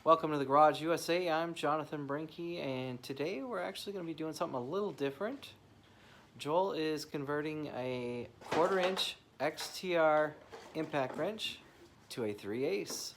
Welcome to the Garage USA. I'm Jonathan Brinke, and today we're actually going to be doing something a little different. Joel is converting a 1/4-inch XTR impact wrench to a 3/8.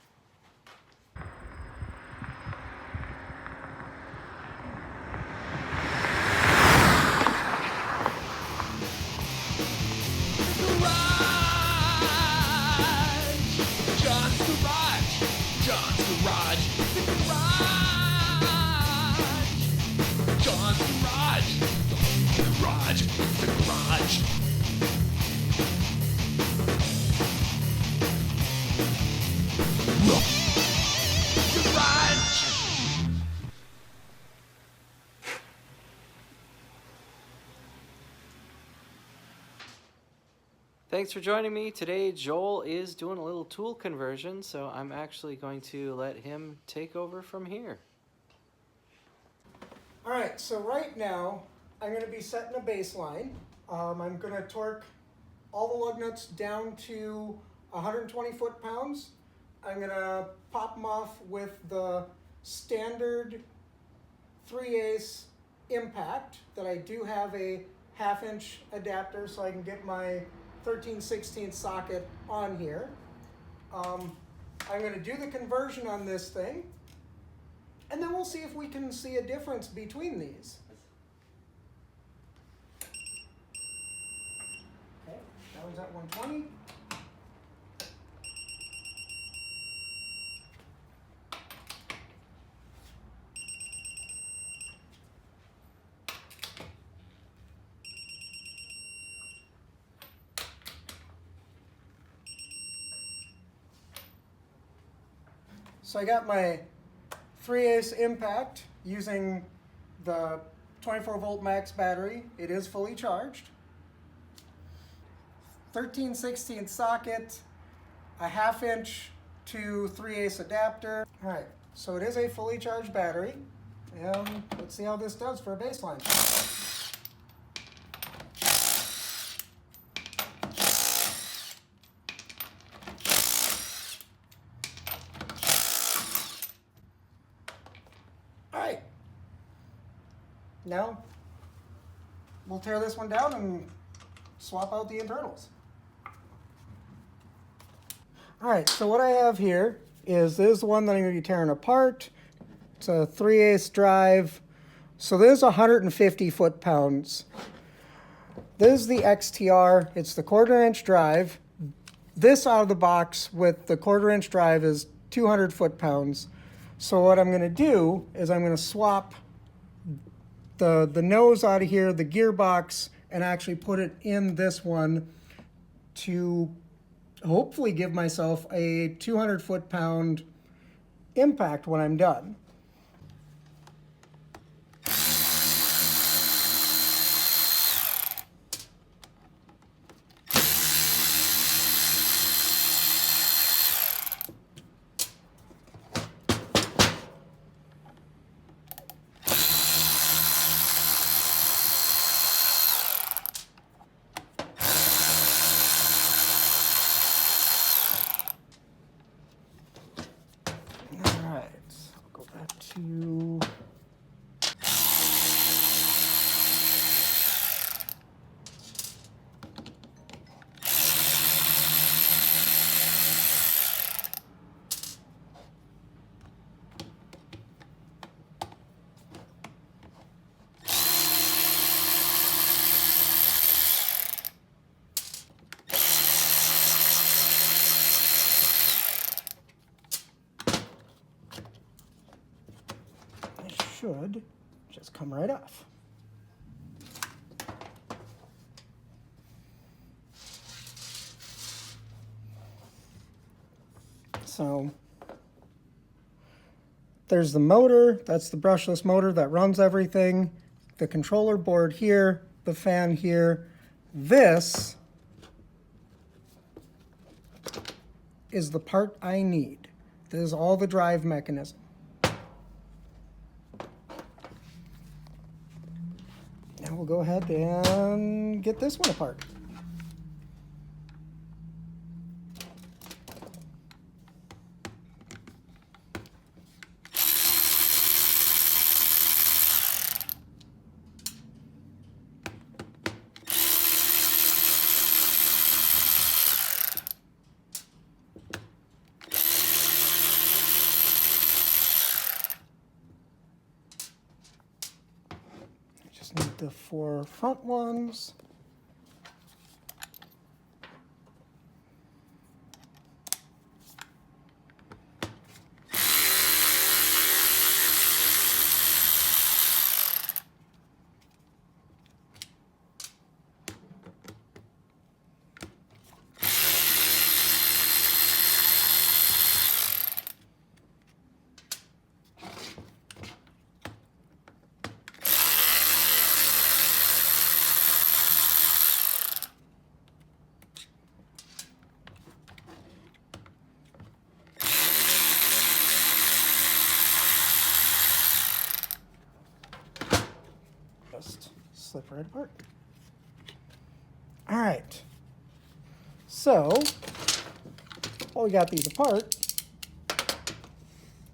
Thanks for joining me. Today Joel is doing a little tool conversion, so I'm actually going to let him take over from here. Alright, so right now I'm going to be setting a baseline. I'm going to torque all the lug nuts down to 120 foot-pounds. I'm going to pop them off with the standard 3/8 impact that I do have a 1/2-inch adapter so I can get my 13/16 socket on here. I'm going to do the conversion on this thing, and then we'll see if we can see a difference between these. Okay, that one's at 120. So I got my 3/8 impact using the 24-volt max battery. It is fully charged. 13/16 socket, a 1/2-inch to 3/8 adapter. All right, so it is a fully charged battery. And let's see how this does for a baseline. Alright, now we'll tear this one down and swap out the internals. Alright, so what I have here is this is the one that I'm going to be tearing apart. It's a 3/8 drive. So this is 150 foot-pounds. This is the XTR. It's the 1/4-inch drive. This out of the box with the 1/4-inch drive is 200 foot-pounds. So what I'm going to do is I'm going to swap the nose out of here, the gearbox, and actually put it in this one to hopefully give myself a 200 foot-pound impact when I'm done. To should just come right off. So there's the motor, that's the brushless motor that runs everything, the controller board here, the fan here. This is the part I need. This is all the drive mechanism. Now we'll go ahead and get this one apart. the 4 front ones. Just slip right apart. All right. So, while we got these apart,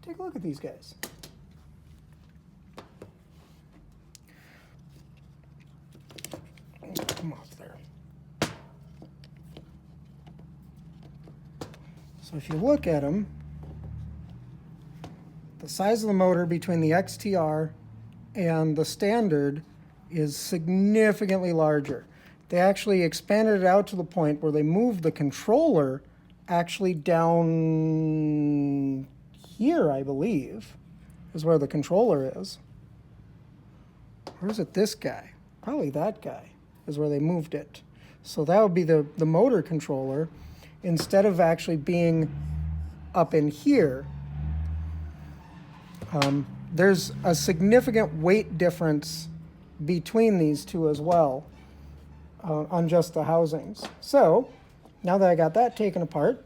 take a look at these guys. Come off there. So if you look at them, the size of the motor between the XTR and the standard is significantly larger. They actually expanded it out to the point where they moved the controller actually down here, I believe, is where the controller is. Or is it this guy? Probably that guy is where they moved it. So that would be the motor controller. Instead of actually being up in here, there's a significant weight difference between these two as well on just the housings. So now that I got that taken apart,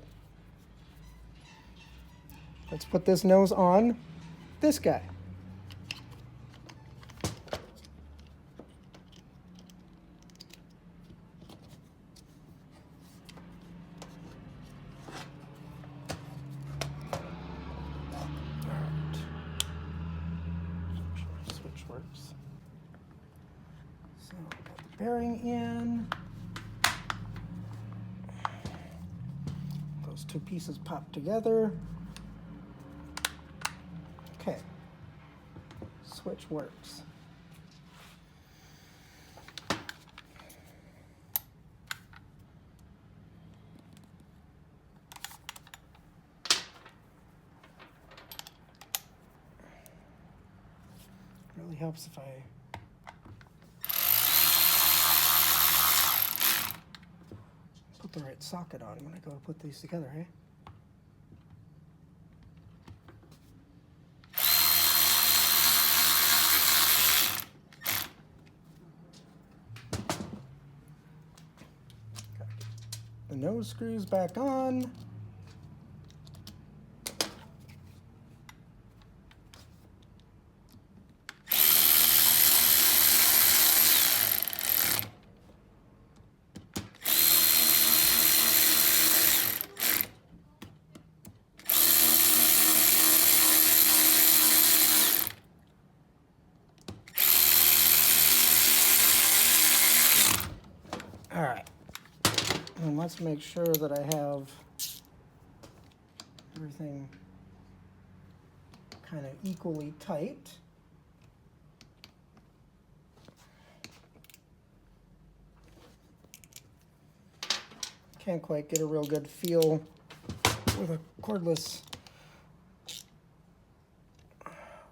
let's put this nose on this guy. Switch works. So put the bearing in. Those two pieces pop together. Okay. Switch works. Really helps if I put the right socket on when I go to put these together, eh? Gotta get the nose screws back on. All right, and let's make sure that I have everything kind of equally tight. Can't quite get a real good feel with a cordless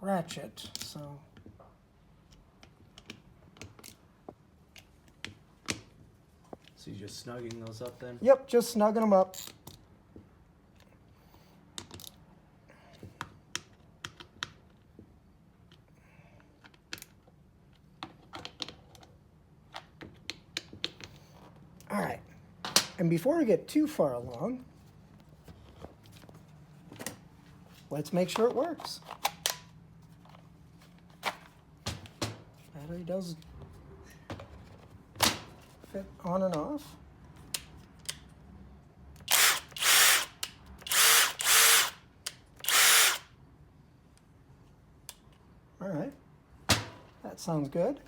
ratchet, so So you're just snugging those up then? yep, just snugging them up. All right, and before we get too far along, let's make sure it works. Battery does fit on and off. All right, that sounds good.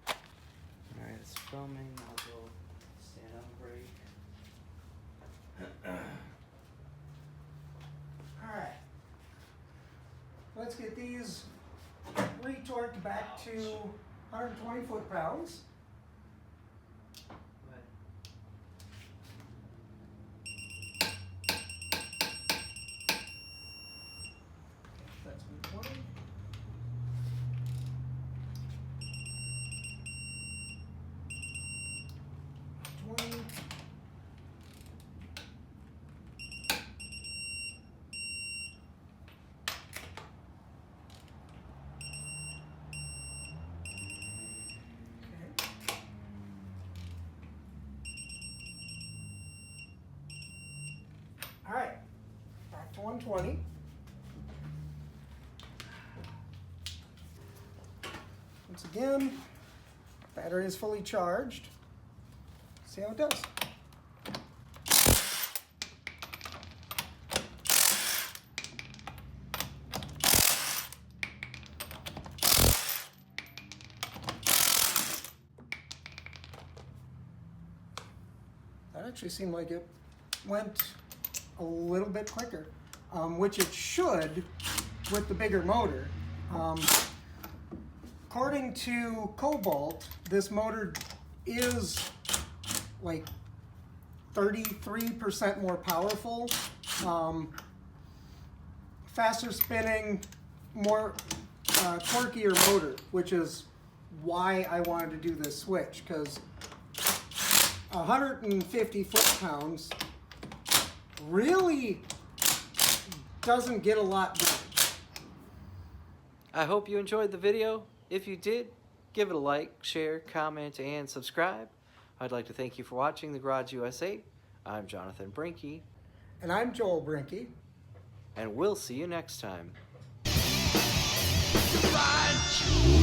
All right, it's filming. I'll go stand on break. All right, let's get these retorqued back to 120 foot-pounds. That's 120. All right, back to 120. Once again, battery is fully charged. See how it does. That actually seemed like it went a little bit quicker, which it should with the bigger motor. According to Kobalt, this motor is like 33% more powerful, faster spinning, more torquier motor, which is why I wanted to do this switch, because 150 foot-pounds really doesn't get a lot done. I hope you enjoyed the video. If you did, give it a like, share, comment, and subscribe. I'd like to thank you for watching The Garage USA. I'm Jonathan Brinke. And I'm Joel Brinke. And we'll see you next time. Garage